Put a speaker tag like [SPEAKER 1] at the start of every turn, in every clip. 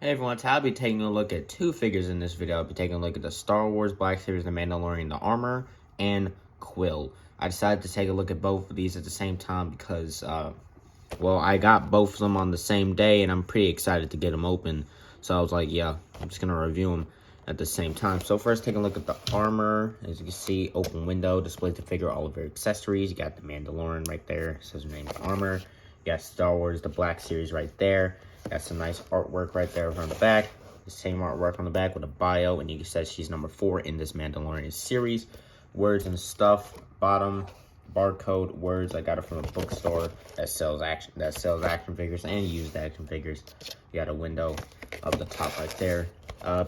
[SPEAKER 1] Hey everyone, so I'll be taking a look at two figures in this video. I'll be taking a look at the Star Wars Black Series, the Mandalorian, the armor, and Kuiil. I decided to take a look at both of these at the same time because, well, I got both of them on the same day, and I'm pretty excited to get them open. So I was like, yeah, I'm just going to review them at the same time. So first, take a look at the armor. As you can see, open window, displays the figure, all of your accessories. You got the Mandalorian right there, it says her name, the armor. You got Star Wars, the Black Series right there. Got some nice artwork right there on the back. The same artwork on the back with a bio, and you can see she's number 4 in this Mandalorian series. Words and stuff. Bottom barcode words. I got it from a bookstore that sells action figures and used action figures. You got a window up the top right there.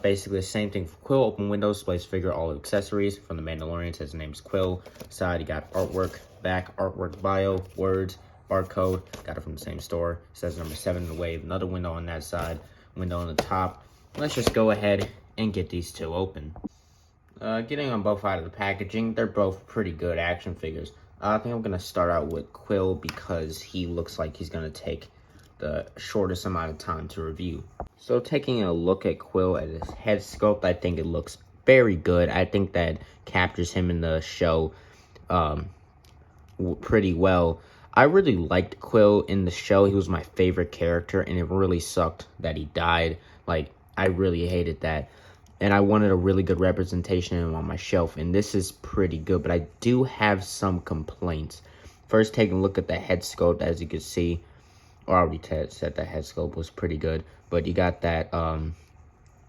[SPEAKER 1] Basically the same thing for Kuiil. Open window, displays figure, all accessories. From the Mandalorian, says his name's Kuiil. Side, you got artwork, back, artwork, bio, words, barcode. Got it from the same store. It says number 7 in the wave. Another window on that side, window on the top. Let's just go ahead and get these two open. Getting on both out of the packaging, they're both pretty good action figures. I think I'm going to start out with Kuiil because he looks like he's going to take the shortest amount of time to review. So taking a look at Kuiil at his head sculpt, I think it looks very good. I think that captures him in the show pretty well. I really liked Kuiil in the show. He was my favorite character, and it really sucked that he died. Like, I really hated that. And I wanted a really good representation of him on my shelf, and this is pretty good, but I do have some complaints. First, taking a look at the head sculpt, as you can see, or I already said the head sculpt was pretty good, but you got that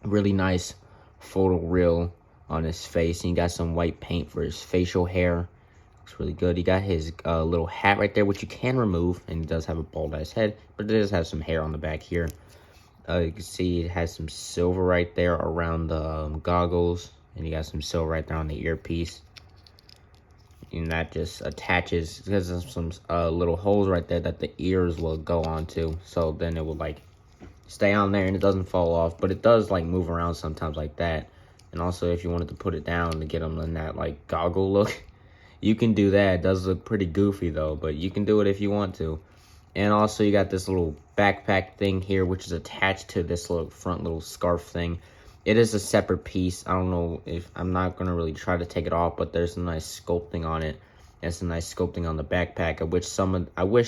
[SPEAKER 1] really nice photoreal on his face, and you got some white paint for his facial hair. Looks really good. He got his little hat right there, which you can remove, and he does have a bald-ass head, but it does have some hair on the back here. You can see it has some silver right there around the goggles, and you got some silver right there on the earpiece. And that just attaches, because there's some little holes right there that the ears will go onto, so then it will like stay on there and it doesn't fall off, but it does like move around sometimes like that. And also, if you wanted to put it down to get them in that like goggle look, you can do that. It does look pretty goofy though, but you can do it if you want to. And also, you got this little backpack thing here, which is attached to this little front little scarf thing. It is a separate piece. I don't know if I'm not going to really try to take it off, but there's some nice sculpting on it. And some nice sculpting on the backpack. I wish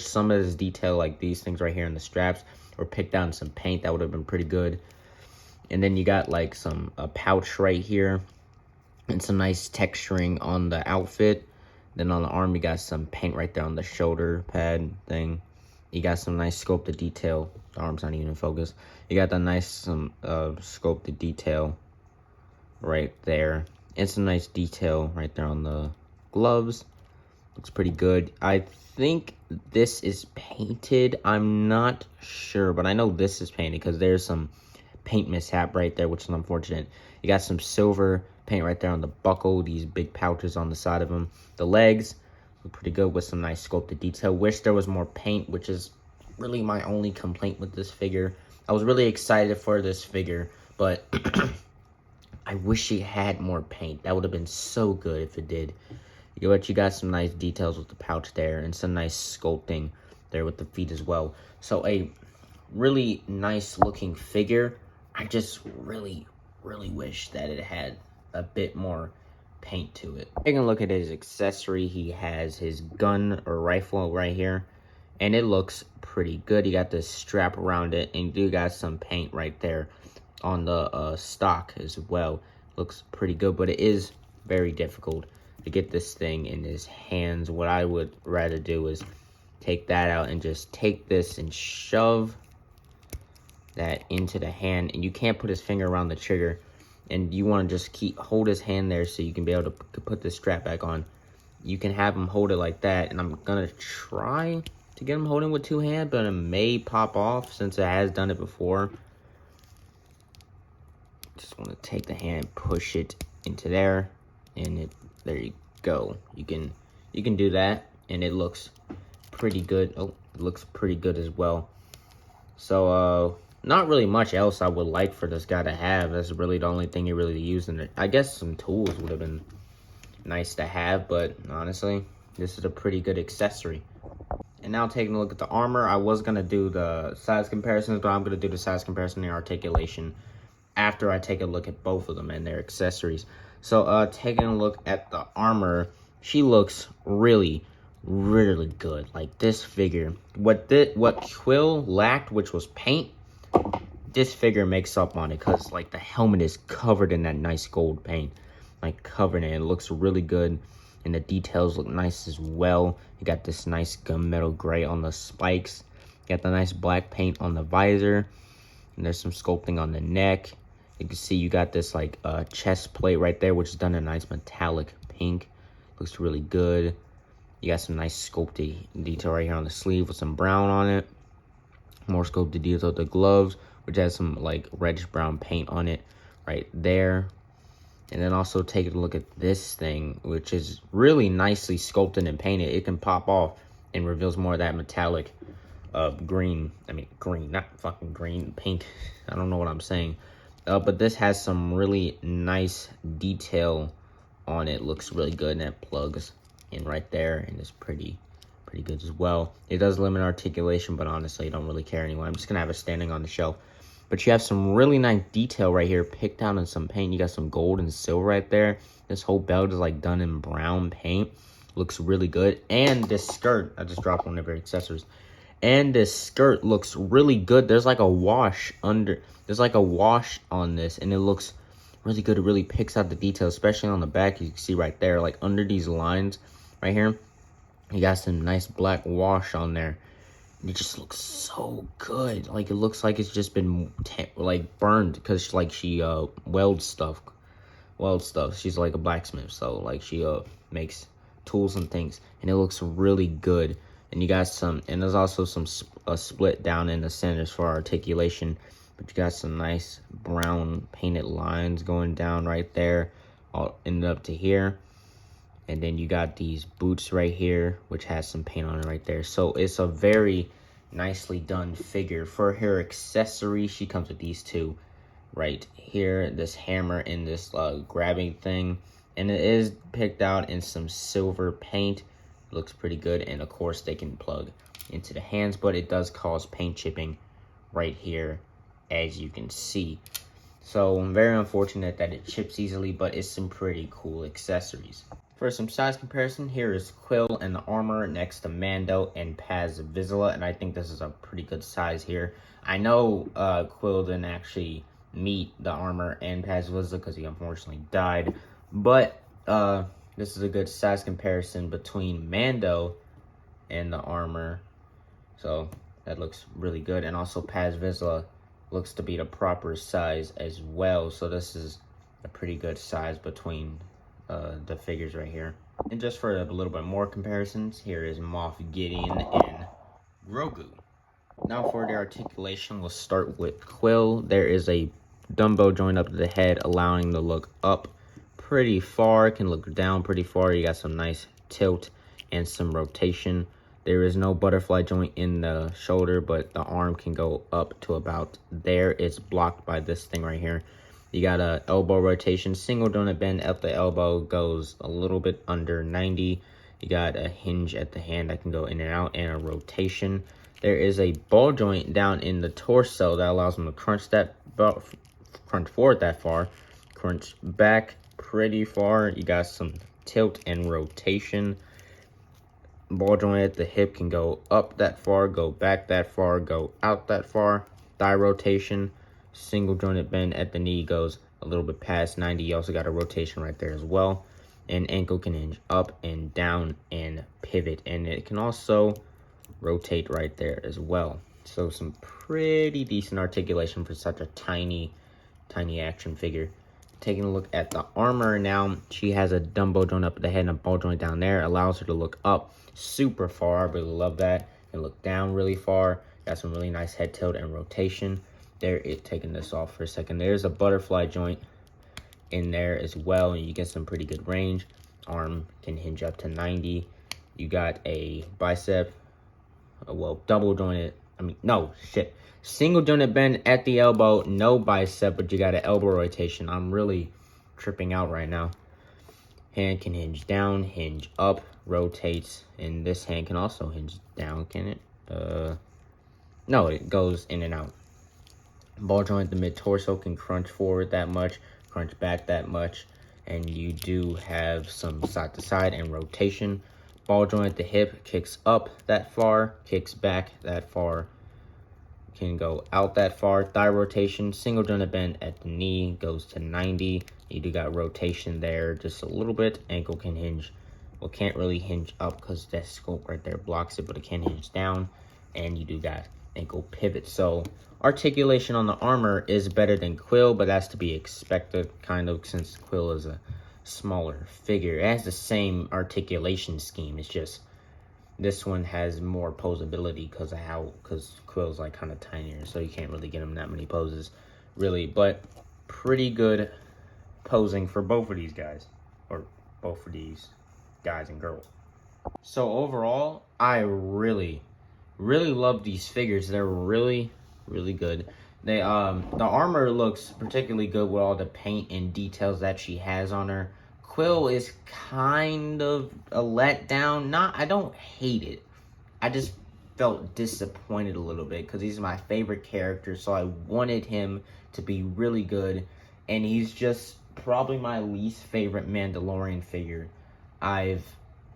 [SPEAKER 1] some of this detail, like these things right here in the straps, were picked out in some paint. That would have been pretty good. And then you got like some pouch right here. And some nice texturing on the outfit. Then on the arm, you got some paint right there on the shoulder pad thing. You got some nice sculpted detail. The arm's not even in focus. You got that nice sculpted detail right there. And some nice detail right there on the gloves. Looks pretty good. I think this is painted. I'm not sure, but I know this is painted because there's some paint mishap right there, which is unfortunate. You got some silver paint right there on the buckle. These big pouches on the side of them. The legs look pretty good with some nice sculpted detail. Wish there was more paint, which is really my only complaint with this figure. I was really excited for this figure, but I wish it had more paint. That would have been so good if it did. But you got some nice details with the pouch there and some nice sculpting there with the feet as well. So a really nice looking figure. I just really wish that it had a bit more paint to it. Taking a look at his accessory, he has his gun or rifle right here, and it looks pretty good. You got this strap around it, and you got some paint right there on the stock as well. Looks pretty good, but it is very difficult to get this thing in his hands. What I would rather do is take that out and just take this and shove that into the hand, and you can't put his finger around the trigger, and you want to just hold his hand there so you can be able to put this strap back on. You can have him hold it like that, and I'm gonna try to get him holding with 2 hands, but it may pop off since it has done it before. Just want to take the hand, push it into there, and there you go. You can do that, and it looks pretty good. Oh, it looks pretty good as well. So not really much else I would like for this guy to have. That's really the only thing he really used in it. I guess some tools would have been nice to have, but honestly, this is a pretty good accessory. And now taking a look at the armor, I was going to do the size comparisons, but I'm going to do the size comparison and articulation after I take a look at both of them and their accessories. So taking a look at the armor, she looks really good. Like this figure, what Kuiil lacked, which was paint, this figure makes up on it, because like the helmet is covered in that nice gold paint, like covered in it. It looks really good, and the details look nice as well. You got this nice gunmetal gray on the spikes, you got the nice black paint on the visor, and there's some sculpting on the neck. You can see you got this like chest plate right there, which is done in a nice metallic pink. Looks really good. You got some nice sculpted detail right here on the sleeve with some brown on it. More sculpted detail of the gloves, which has some like reddish brown paint on it right there. And then also take a look at this thing, which is really nicely sculpted and painted. It can pop off and reveals more of that metallic green. I mean, green, not fucking green, pink. I don't know what I'm saying. But this has some really nice detail on it. Looks really good, and it plugs in right there, and it's pretty good as well. It does limit articulation, but honestly, I don't really care anyway. I'm just gonna have it standing on the shelf. But you have some really nice detail right here, picked out in some paint. You got some gold and silver right there. This whole belt is like done in brown paint. Looks really good. And this skirt, I just dropped one of their accessories. And this skirt looks really good. There's like a wash under. There's like a wash on this, and it looks really good. It really picks out the detail, especially on the back. You can see right there, like under these lines right here, you got some nice black wash on there. And it just looks so good. Like it looks like it's just been like burned, because like she welds stuff. She's like a blacksmith, so like she makes tools and things, and it looks really good. And you got some, and there's also some split down in the centers for articulation. But you got some nice brown painted lines going down right there, all ended up to here. And then you got these boots right here, which has some paint on it right there. So it's a very nicely done figure. For her accessories, she comes with these two right here, this hammer and this grabbing thing. And it is picked out in some silver paint. Looks pretty good, and of course they can plug into the hands, but it does cause paint chipping right here, as you can see. So I'm very unfortunate that it chips easily, but it's some pretty cool accessories. For some size comparison, here is Kuiil and the armor next to Mando and Paz Vizsla, and I think this is a pretty good size here. I know Kuiil didn't actually meet the armor and Paz Vizsla because he unfortunately died, but this is a good size comparison between Mando and the armor. So that looks really good. And also Paz Vizsla looks to be the proper size as well. So this is a pretty good size between the figures right here. And just for a little bit more comparisons, here is Moff Gideon and Grogu. Now for the articulation, we'll start with Kuiil. There is a Dumbo joint up to the head, allowing the look up pretty far, can look down pretty far. You got some nice tilt and some rotation. There is no butterfly joint in the shoulder, but the arm can go up to about there. It's blocked by this thing right here. You got a elbow rotation, single donut bend at the elbow, goes a little bit under 90. You got a hinge at the hand that can go in and out, and a rotation. There is a ball joint down in the torso that allows them to crunch forward that far, crunch back pretty far. You got some tilt and rotation. Ball joint at the hip can go up that far, go back that far, go out that far. Thigh rotation. Single jointed bend at the knee, goes a little bit past 90. You also got a rotation right there as well. And ankle can hinge up and down and pivot, and it can also rotate right there as well. So some pretty decent articulation for such a tiny action figure. Taking a look at the armor now, she has a Dumbo joint up at the head and a ball joint down there. Allows her to look up super far. I really love that. And look down really far. Got some really nice head tilt and rotation. There, taking this off for a second. There's a butterfly joint in there as well, and you get some pretty good range. Arm can hinge up to 90. You got a bicep, well, double jointed. Single jointed bend at the elbow, no bicep, but you got an elbow rotation. I'm really tripping out right now. Hand can hinge down, hinge up, rotates, and this hand can also hinge down, can it? No, it goes in and out. Ball joint, the mid-torso can crunch forward that much, crunch back that much, and you do have some side-to-side and rotation. Ball joint, the hip kicks up that far, kicks back that far, can go out that far. Thigh rotation, single jointed bend at the knee, goes to 90. You do got rotation there just a little bit. Ankle can hinge, well, can't really hinge up because that scope right there blocks it, but it can hinge down, and you do got ankle pivot. So articulation on the armor is better than Kuiil, but that's to be expected, kind of, since Kuiil is a smaller figure. It has the same articulation scheme. It's just this one has more posability because Kuiil's like kind of tinier, so you can't really get him that many poses, really. But pretty good posing for both of these guys, or both of these guys and girls. So overall, I really love these figures. They're really good. They the armor looks particularly good with all the paint and details that she has on her. Kuiil is kind of a letdown. I don't hate it. I just felt disappointed a little bit because he's my favorite character, so I wanted him to be really good, and he's just probably my least favorite Mandalorian figure I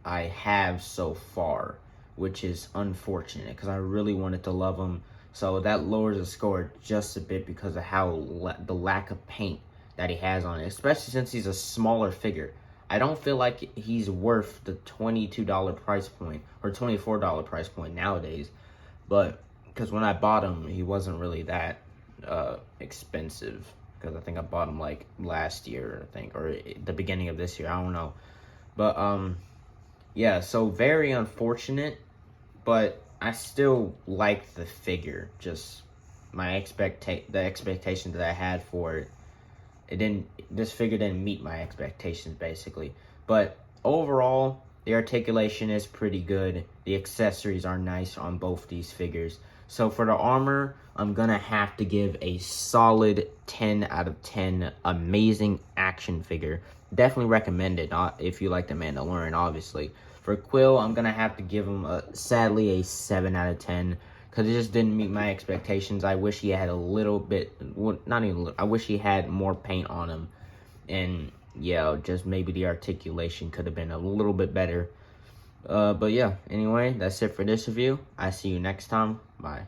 [SPEAKER 1] have so far, which is unfortunate because I really wanted to love him. So that lowers the score just a bit because of how the lack of paint that he has on it, especially since he's a smaller figure. I don't feel like he's worth the $22 price point or $24 price point nowadays, but because when I bought him, he wasn't really that expensive, because I think I bought him like last year, I think, or the beginning of this year, I don't know. But yeah, so very unfortunate, but I still like the figure. Just the expectations that I had for it, this figure didn't meet my expectations, basically. But overall, the articulation is pretty good. The accessories are nice on both these figures. So for the armor, I'm gonna have to give a solid 10 out of 10. Amazing action figure. Definitely recommend it if you like the Mandalorian, obviously. For Kuiil, I'm gonna have to give him sadly a 7 out of 10. Because it just didn't meet my expectations. I wish he had a little bit, well, not even a little, I wish he had more paint on him. And yeah, just maybe the articulation could have been a little bit better. But yeah, anyway, that's it for this review. I see you next time. Bye.